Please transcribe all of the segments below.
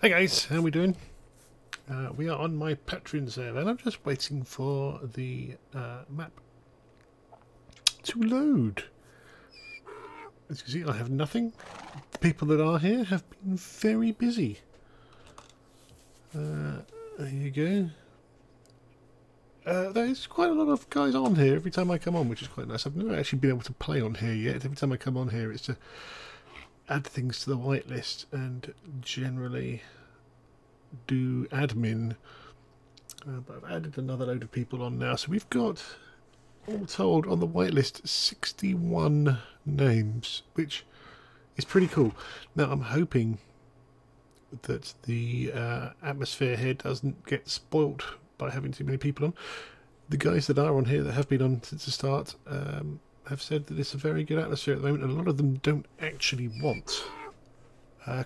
Hey guys, how we doing? We are on my Patreon server and I'm just waiting for the map to load. As you can see, I have nothing. The people that are here have been very busy. There you go. There's quite a lot of guys on here every time I come on, which is quite nice. I've never actually been able to play on here yet. Every time I come on here it's to add things to the whitelist and generally do admin, but I've added another load of people on now, so we've got, all told, on the whitelist 61 names, which is pretty cool. Now I'm hoping that the atmosphere here doesn't get spoilt by having too many people on. The guys that are on here that have been on since the start have said that it's a very good atmosphere at the moment, and a lot of them don't actually want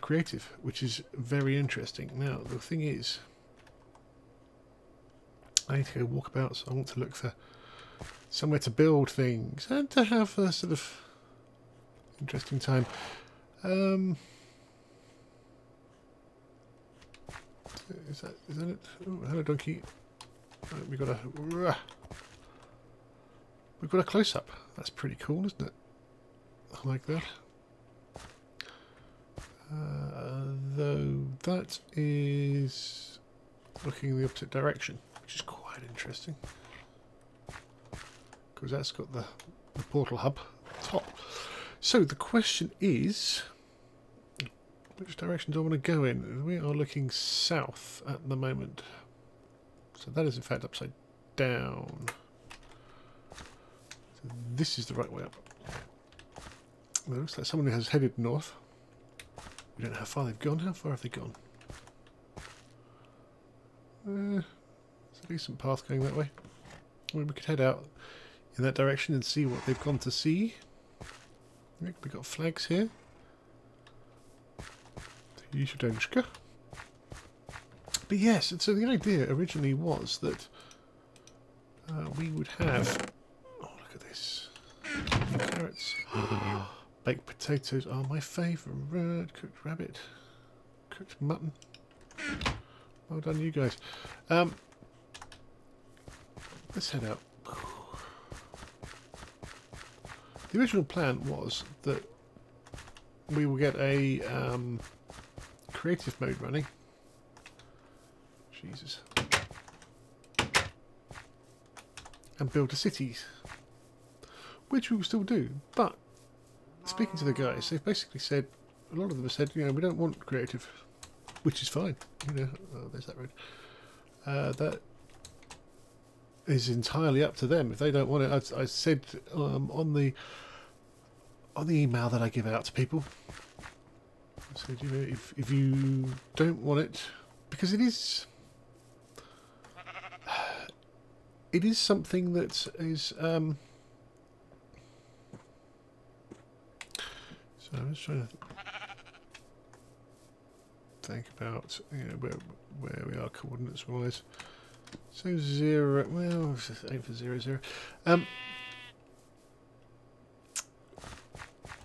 creative, which is very interesting. Now the thing is, I need to go walk about, so I want to look for somewhere to build things and to have a sort of interesting time. Is that it? Oh, hello donkey. Right, we've got a close-up. That's pretty cool, isn't it? I like that. Though that is looking in the opposite direction, which is quite interesting, because that's got the portal hub top. So the question is, which direction do I want to go in? We are looking south at the moment, so that is in fact upside down. So this is the right way up. Well, it looks like someone has headed north. We don't know how far they've gone. How far have they gone? There's a decent path going that way. Well, we could head out in that direction and see what they've gone to see. We've got flags here. But yes, so the idea originally was that we would have... Oh, look at this. Carrots. Baked potatoes are my favourite. Cooked rabbit. Cooked mutton. Well done, you guys. Let's head out. The original plan was that we will get a creative mode running. Jesus. And build a cities, which we will still do, but speaking to the guys, they've basically said, a lot of them have said, you know, we don't want creative, which is fine. You know, oh, there's that road. That is entirely up to them. If they don't want it, I said on the email that I give out to people, I said, you know, if you don't want it, because it is something that is. So I'm just trying to think about, you know, where we are coordinates wise. So 0. Well, let's just aim for 0, 0.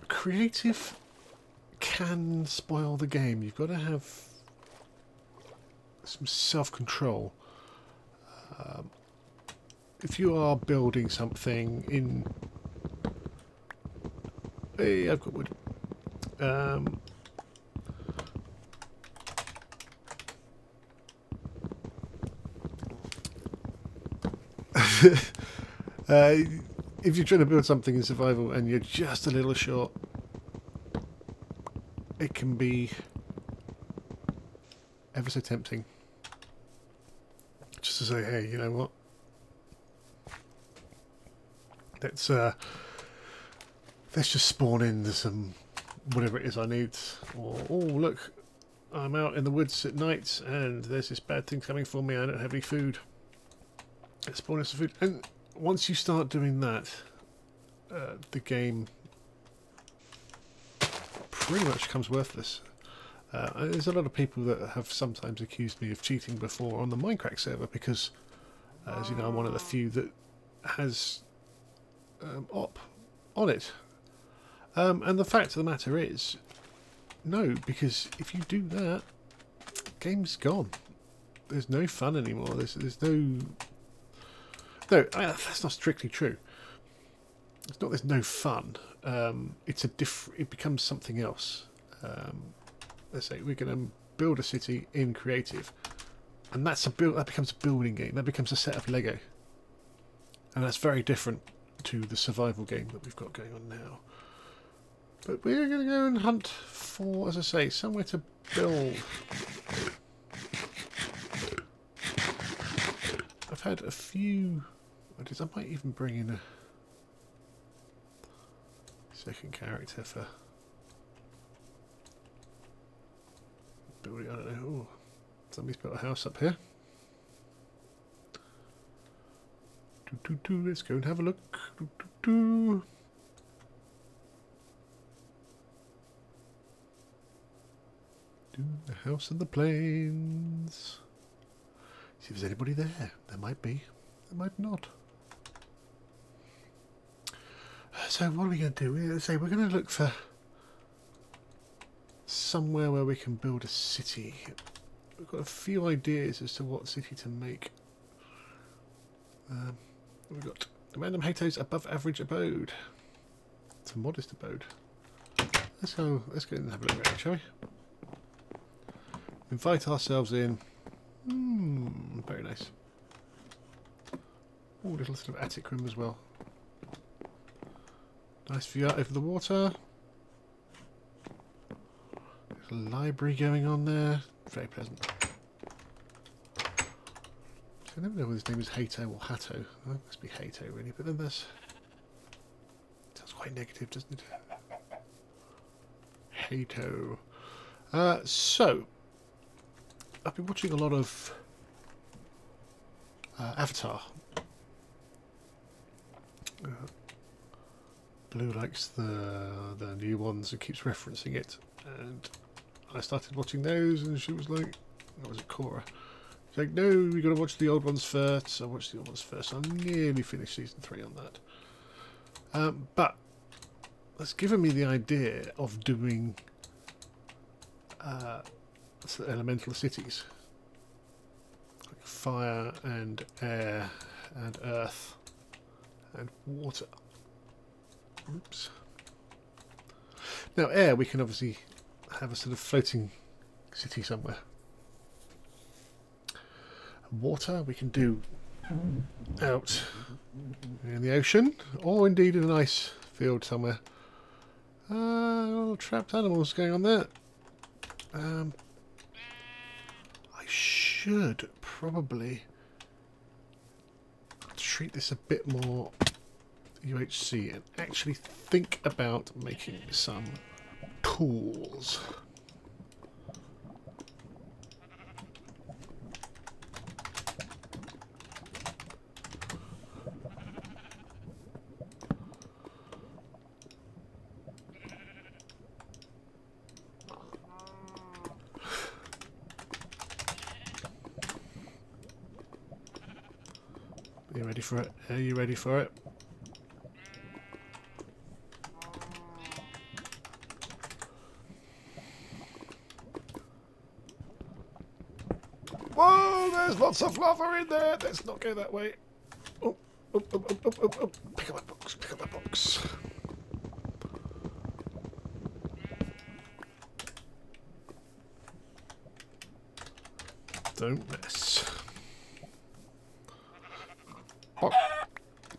Creative can spoil the game. You've got to have some self-control. If you are building something in... Hey, I've got wood. If you're trying to build something in survival and you're just a little short, it can be ever so tempting just to say, hey, you know what, let's just spawn in some whatever it is I need, or oh look, I'm out in the woods at night and there's this bad thing coming for me, I don't have any food, let's spawn in some food. And once you start doing that, the game pretty much becomes worthless. There's a lot of people that have sometimes accused me of cheating before on the Minecraft server because, as you know, I'm one of the few that has op on it. And the fact of the matter is, no, because if you do that, game's gone. There's no fun anymore. There's no... No, that's not strictly true. It's not there's no fun. It's a it becomes something else. Let's say we're going to build a city in creative, and that becomes a building game. That becomes a set of Lego, and that's very different to the survival game that we've got going on now. But we're going to go and hunt for, as I say, somewhere to build. I've had a few ideas. I might even bring in a second character for building. I don't know. Ooh, somebody's built a house up here. Let's go and have a look. The house in the plains. See if there's anybody there. There might be. There might not. So what are we going to do? We're going to look for somewhere where we can build a city. We've got a few ideas as to what city to make. We've got Random Hato's above average abode. It's a modest abode. Let's go and have a look around, shall we? Invite ourselves in. Very nice. Oh, little sort of attic room as well. Nice view out over the water. There's a library going on there. Very pleasant. I never know whether his name is Hato or Hatto. Well, it must be Hato, really. But then that's... sounds quite negative, doesn't it? Hato. So... I've been watching a lot of Avatar. Blue likes the new ones and keeps referencing it, and I started watching those, and she was like, "What was it, Cora?" She's like, "No, we got to watch the old ones first." So I watched the old ones first. I nearly finished season 3 on that, but it's given me the idea of doing elemental cities, like fire and air and earth and water. Oops. Now air, we can obviously have a sort of floating city somewhere. Water we can do out in the ocean, or indeed in an ice field somewhere. Little trapped animals going on there. I should probably treat this a bit more UHC and actually think about making some tools. Are you ready for it? Are you ready for it? Whoa, there's lots of lava in there. Let's not go that way. Oh, oh, oh, oh, oh, oh, oh. Pick up that box, pick up that box. Don't mess. Oh,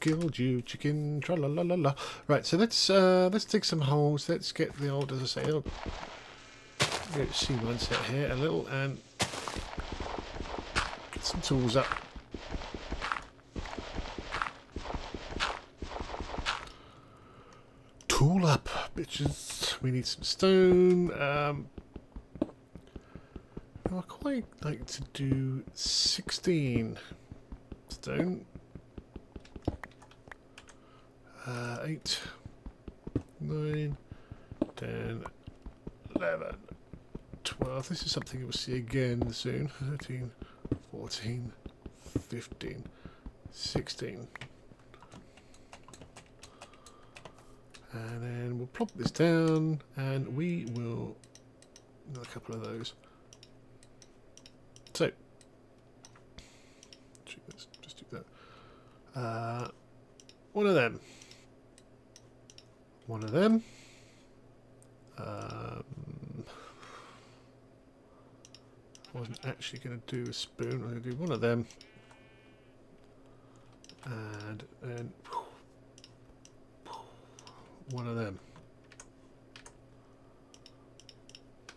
killed you, chicken. Tra la la la la. Right, so let's dig some holes. Let's get the old, as I say, old C mindset here a little and get some tools up. Tool up, bitches. We need some stone. I quite like to do 16 stone. 8, 9, 10, 11, 12. This is something we'll see again soon. 13, 14, 15, 16. And then we'll plop this down and we will... another couple of those. So, let's just do that. One of them. One of them. I wasn't actually going to do a spoon. I'm going to do one of them. And then one of them.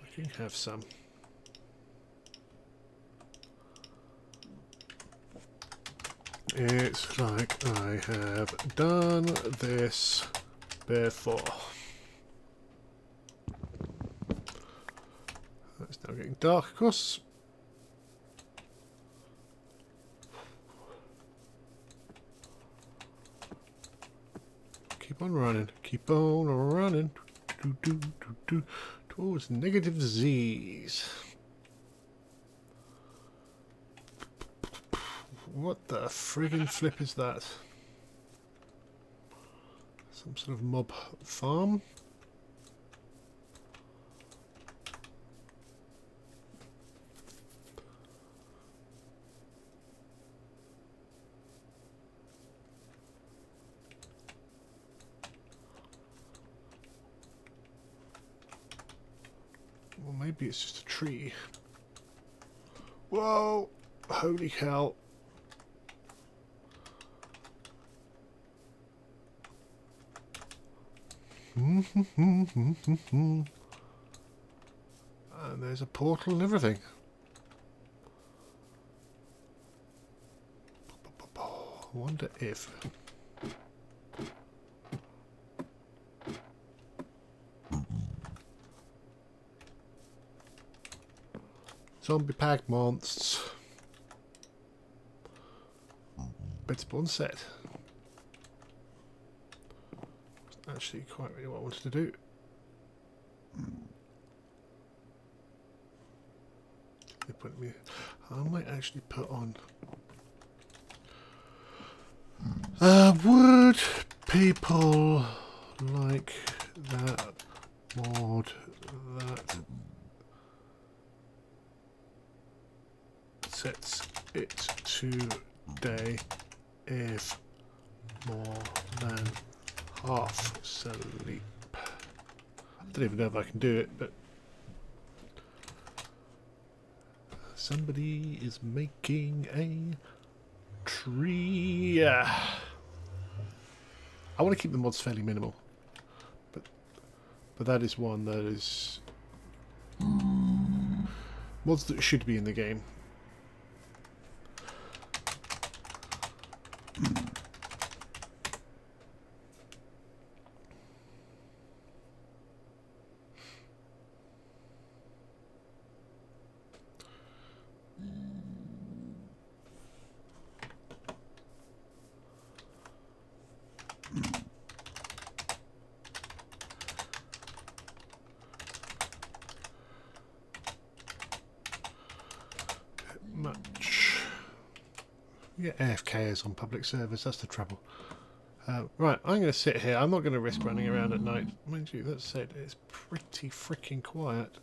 I can have some. It's like I have done this before. It's now getting dark, of course. Keep on running. Keep on running. Towards negative Z's. What the friggin' flip is that? Some sort of mob farm? Well, maybe it's just a tree. Whoa! Holy cow. And there's a portal and everything. I wonder if... Zombie pack monsters. Bed spawn set. Actually quite really what I wanted to do. They put me. I might actually put on. Would people like that mod that sets it to day if more than half sleep? I don't even know if I can do it, but somebody is making a tree. I want to keep the mods fairly minimal, but that is one that is mods that should be in the game. Much. Yeah, AFKers on public servers, that's the trouble. Right, I'm going to sit here. I'm not going to risk running around at night. Mind you, that said, it's pretty freaking quiet.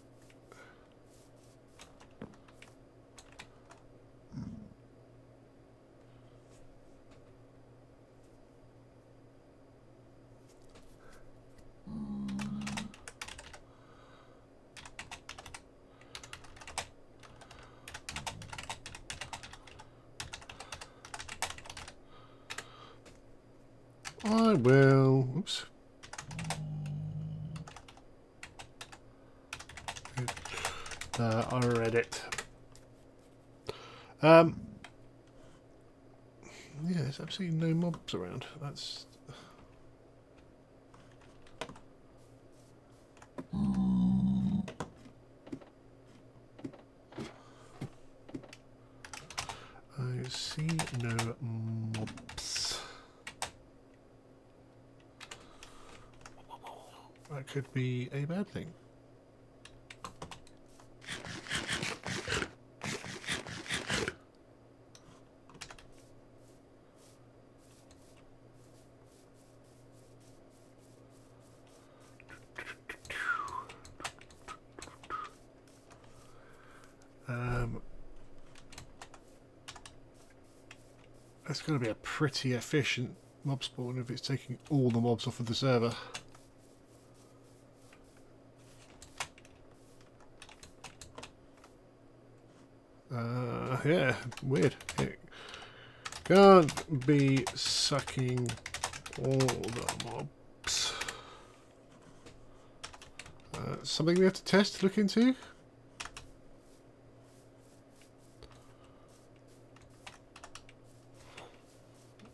I will. Oops. I read it. Yeah, there's absolutely no mobs around. That's. I see no mobs. That could be a bad thing. That's going to be a pretty efficient mob spawn if it's taking all the mobs off of the server. Yeah, weird. It can't be sucking all the mobs. Something we have to test, look into.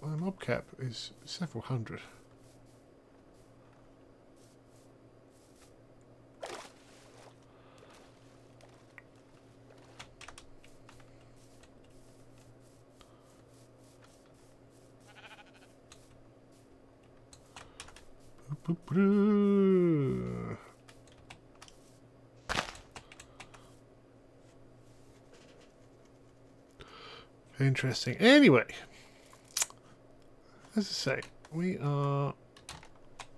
My mob cap is several hundred. Interesting. Anyway, as I say, we are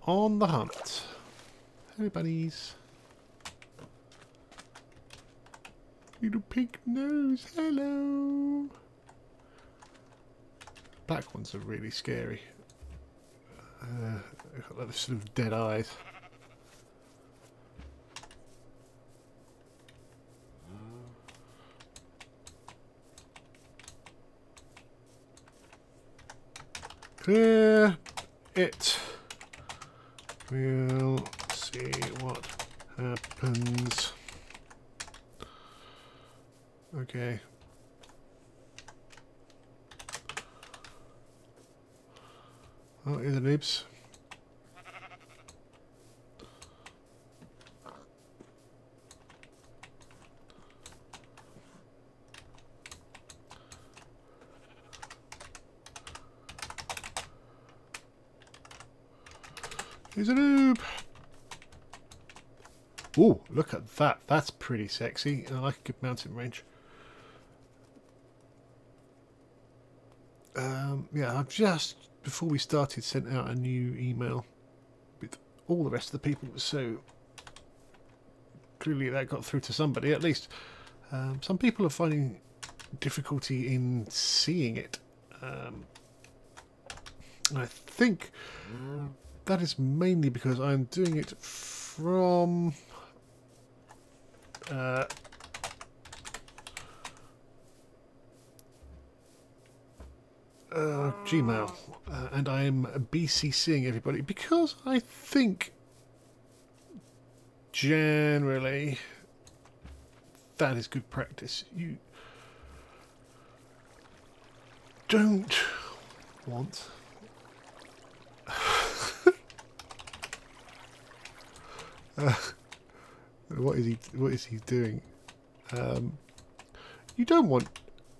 on the hunt. Hey, buddies. Little pink nose. Hello. Black ones are really scary. They've got like this sort of dead eyes. Clear it. We'll see what happens. Okay. Oh, here's the nibs. Here's a noob. Oh, look at that. That's pretty sexy. I like a good mountain range. Yeah, I've just, before we started, sent out a new email with all the rest of the people, so clearly that got through to somebody at least. Some people are finding difficulty in seeing it. I think that is mainly because I'm doing it from Gmail, and I'm BCCing everybody because I think generally that is good practice. You don't want what is he doing? You don't want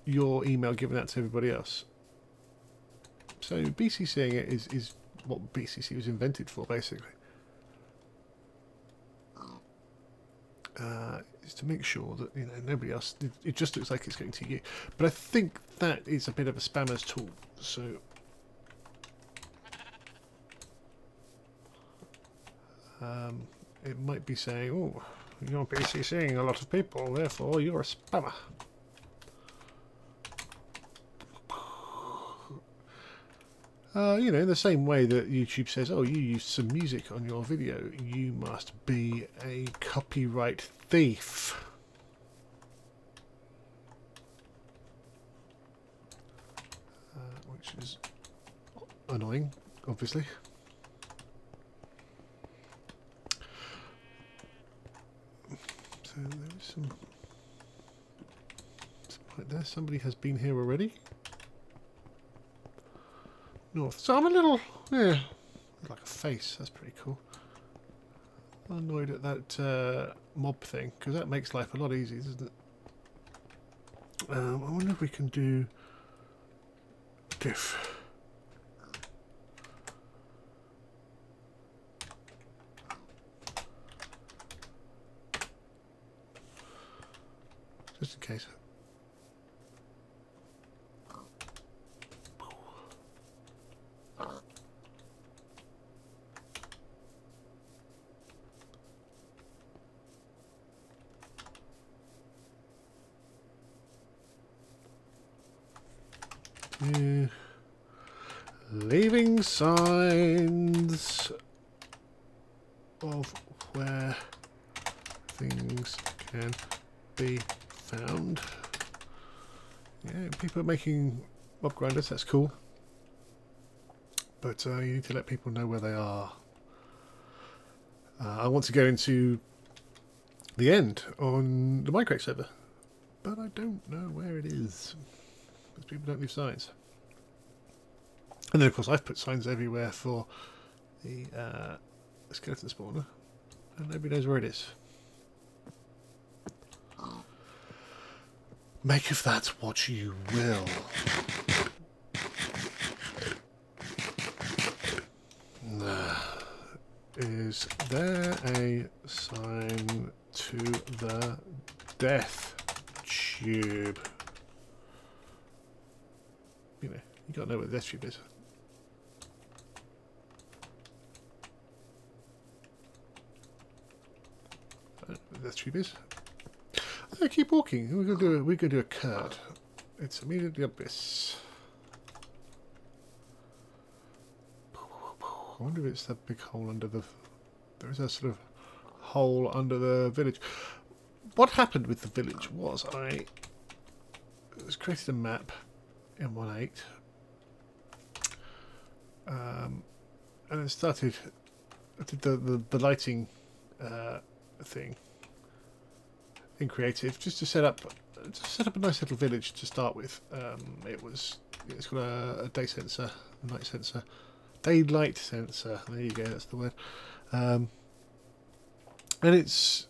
your email given out to everybody else. So BCCing it is what BCC was invented for, basically. Is to make sure that nobody else. It just looks like it's going to you. But I think that is a bit of a spammer's tool. So it might be saying, "Oh, you're BCCing a lot of people, therefore you're a spammer." In the same way that YouTube says, oh, you used some music on your video, you must be a copyright thief. Which is annoying, obviously. So there is some right there. Somebody has been here already. North. So I'm a little, like a face. That's pretty cool. I'm annoyed at that mob thing because that makes life a lot easier, doesn't it? I wonder if we can do diff. Just in case. Yeah. leaving signs of where things can be found. Yeah, people are making mob grinders, that's cool. But you need to let people know where they are. I want to go into the end on the Minecraft server, but I don't know where it is, because people don't leave signs. And then of course I've put signs everywhere for the skeleton spawner, and nobody knows where it is. Make of that what you will. Is there a sign to the death tube? You know, you gotta know what the death tube is. I don't know what the death tube is. Oh, keep walking. We're gonna do a curd. It's immediately abyss. I wonder if it's that big hole under the... There is a sort of hole under the village. What happened with the village was I created a map in 1.8 and then started... I did the lighting thing in creative just to set up a nice little village to start with. It's got a day sensor, a night sensor. Daylight sensor, there you go, that's the word. And it's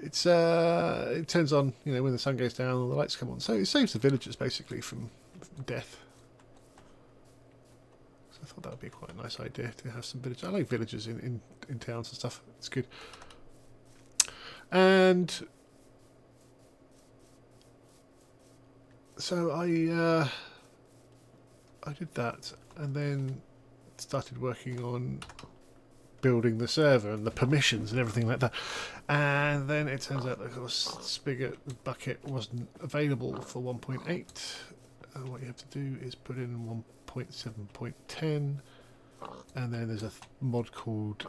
it turns on, you know, when the sun goes down, all the lights come on. So it saves the villagers basically from death. So I thought that would be quite a nice idea to have some villagers. I like villagers in towns and stuff. It's good. And so I did that, and then started working on building the server and the permissions and everything like that. And then it turns out that, of course, Spigot bucket wasn't available for 1.8. And what you have to do is put in 1.7.10, and then there's a mod called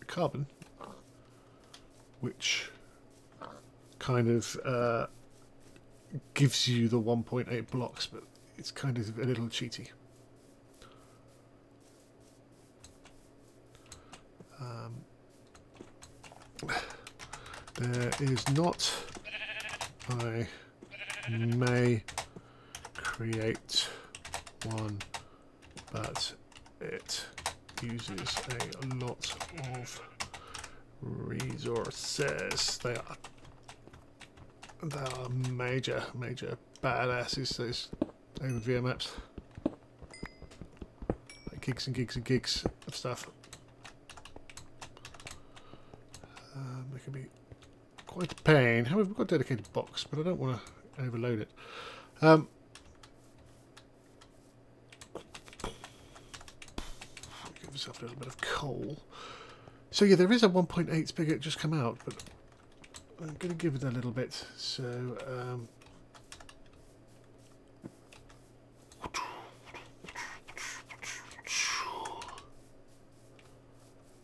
Carbon, which kind of gives you the 1.8 blocks, but it's kind of a little cheaty. There is not. I may create one, but it uses a lot of resources. They are major badasses, those overview maps. Like gigs and gigs and gigs of stuff. They can be quite a pain. However, we've got a dedicated box, but I don't want to overload it. Give myself a little bit of coal. So yeah, there is a 1.8 spigot just come out, but I'm going to give it a little bit. So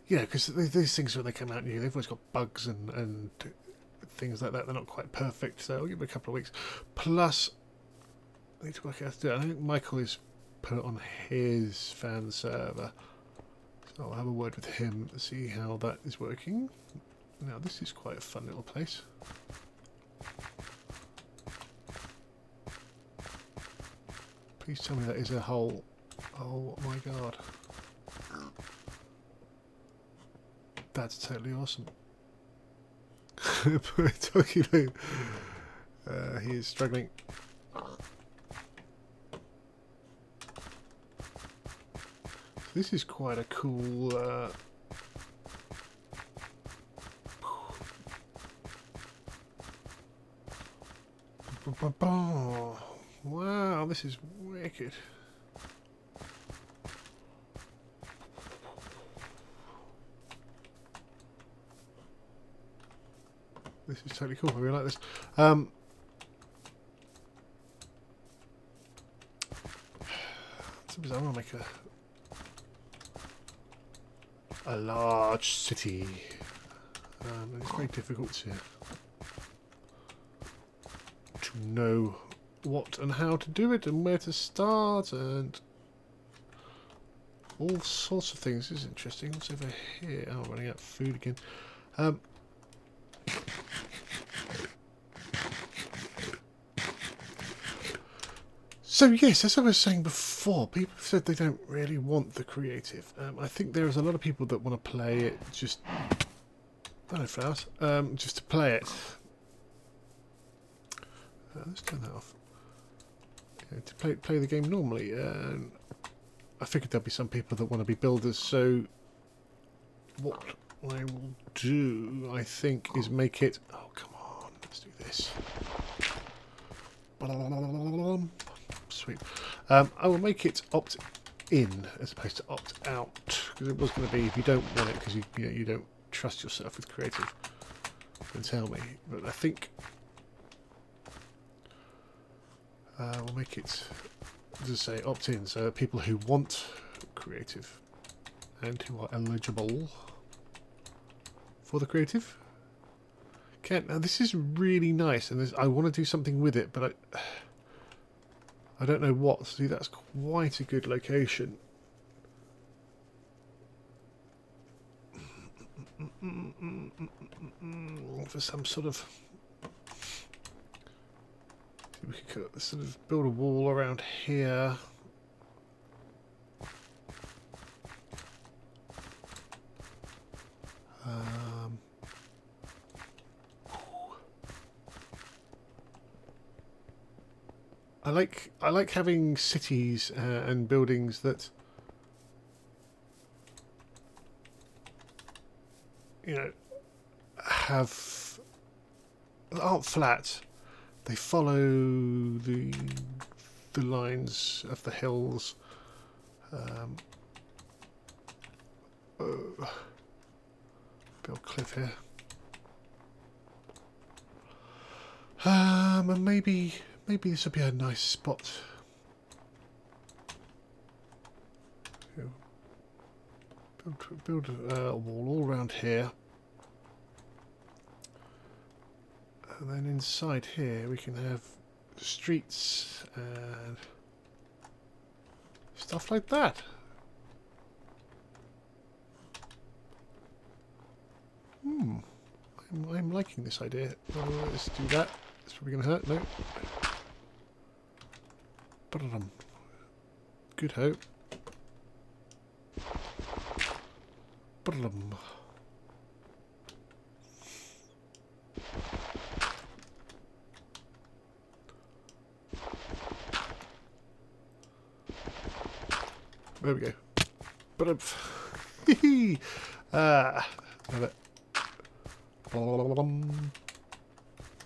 yeah, because these things when they come out new, they've always got bugs and things like that. They're not quite perfect, so I'll give it a couple of weeks. Plus, I need to work out how to do it. I think Michael is put it on his fan server, so I'll have a word with him to see how that is working. Now, this is quite a fun little place. Please tell me that is a hole. Oh my god. That's totally awesome. Tokyo, he is struggling. This is quite a cool. Wow, this is wicked. This is totally cool. I really like this. because I want to make a large city. And it's very difficult to know what and how to do it and where to start and all sorts of things. This is interesting. What's over here? Oh, I'm running out of food again. So yes, as I was saying before, people have said they don't really want the creative. I think there's a lot of people that want to play it just... Hello, flowers. Just to play it. Let's turn that off. Yeah, to play the game normally. I figured there'll be some people that want to be builders, so what I will do, I think, is make it... Oh, come on, let's do this. Sweet. I will make it opt-in as opposed to opt-out, because it was going to be if you don't want it, because you don't trust yourself with creative, then tell me. But I think we'll make it, as I say, opt-in, so people who want creative and who are eligible for the creative can. Now this is really nice, and I want to do something with it, but I don't know what. See, that's quite a good location. For some sort of... We could sort of build a wall around here. I like having cities and buildings that, you know, aren't flat. They follow the lines of the hills. Build cliff here. And maybe this would be a nice spot. Build a wall all around here. And then inside here we can have streets and stuff like that. I'm liking this idea. Let's do that. It's probably going to hurt. No. Good hope. There we go. Love it.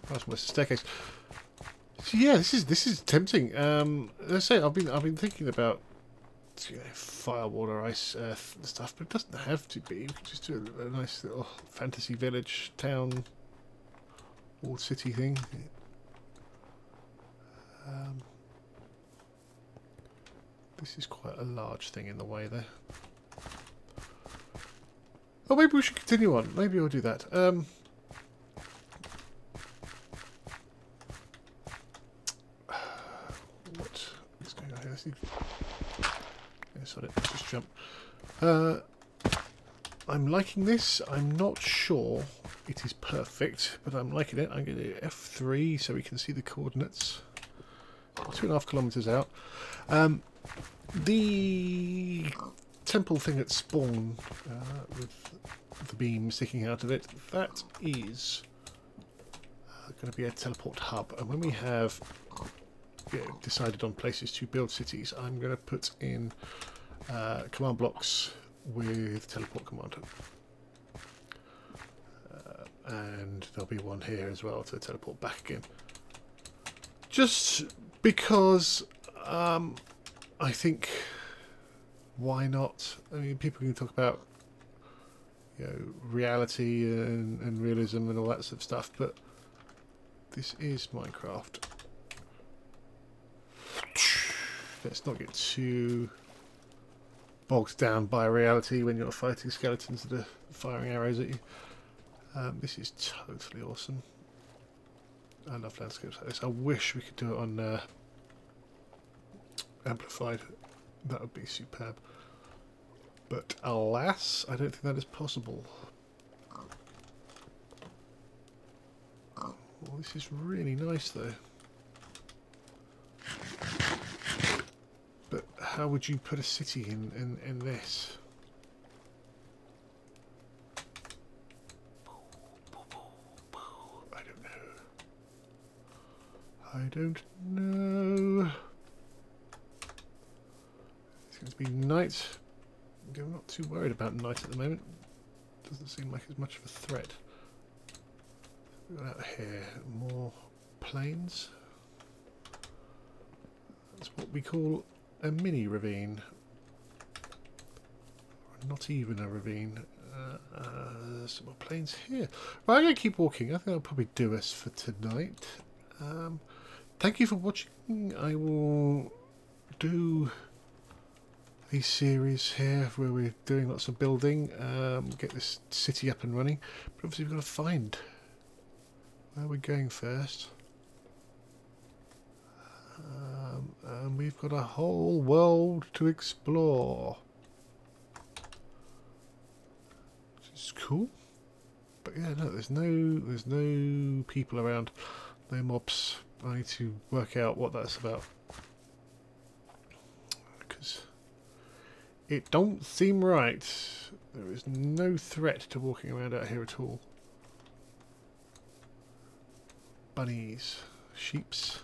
That's my staircase. So yeah, this is tempting. As I say, I've been thinking about, you know, fire, water, ice stuff, but it doesn't have to be. We can just do a nice little fantasy village, town, or city thing. This is quite a large thing in the way there. Oh, maybe we should continue on. Maybe we'll do that. What is going on here? Let's see. Yes, let's just jump. I'm liking this. I'm not sure it is perfect, but I'm liking it. I'm going to do F3 so we can see the coordinates. 2.5 kilometers out. The temple thing at spawn with the beam sticking out of it, that is going to be a teleport hub. And when we have decided on places to build cities, I'm going to put in command blocks with teleport command. And there'll be one here as well to teleport back again. Just because I think, why not? I mean, people can talk about, you know, reality and realism and all that sort of stuff, but this is Minecraft. Let's not get too bogged down by reality when you're fighting skeletons that are firing arrows at you. This is totally awesome. I love landscapes like this. I wish we could do it on amplified. That would be superb. But alas, I don't think that is possible. Well, this is really nice though. But how would you put a city in this? I don't know. It's going to be night. I'm not too worried about night at the moment. Doesn't seem like as much of a threat. We've got out here more plains. That's what we call a mini ravine. Or not even a ravine. Some more plains here. Right, I'm going to keep walking. I think that'll probably do us for tonight. Thank you for watching. I will do a series here where we're doing lots of building, get this city up and running, but obviously we've got to find where we're going first. And we've got a whole world to explore, which is cool. But yeah, no, there's no people around, no mobs. I need to work out what that's about, because it don't seem right. There is no threat to walking around out here at all. Bunnies, sheeps.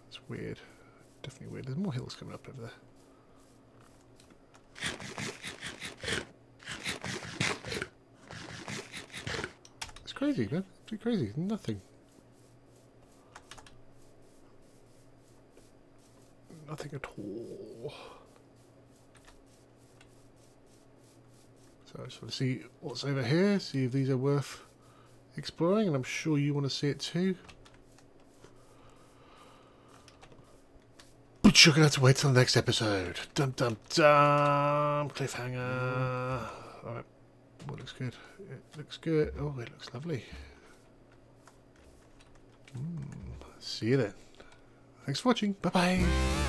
That's weird. Definitely weird. There's more hills coming up over there. It's crazy, man. It's crazy. Nothing. Nothing at all. So I just want to see what's over here, see if these are worth exploring, and I'm sure you want to see it too. But you're going to have to wait till the next episode. Dum dum dum. Cliffhanger. Alright. Well, looks good. It looks good. Oh, it looks lovely. See you then. Thanks for watching. Bye bye.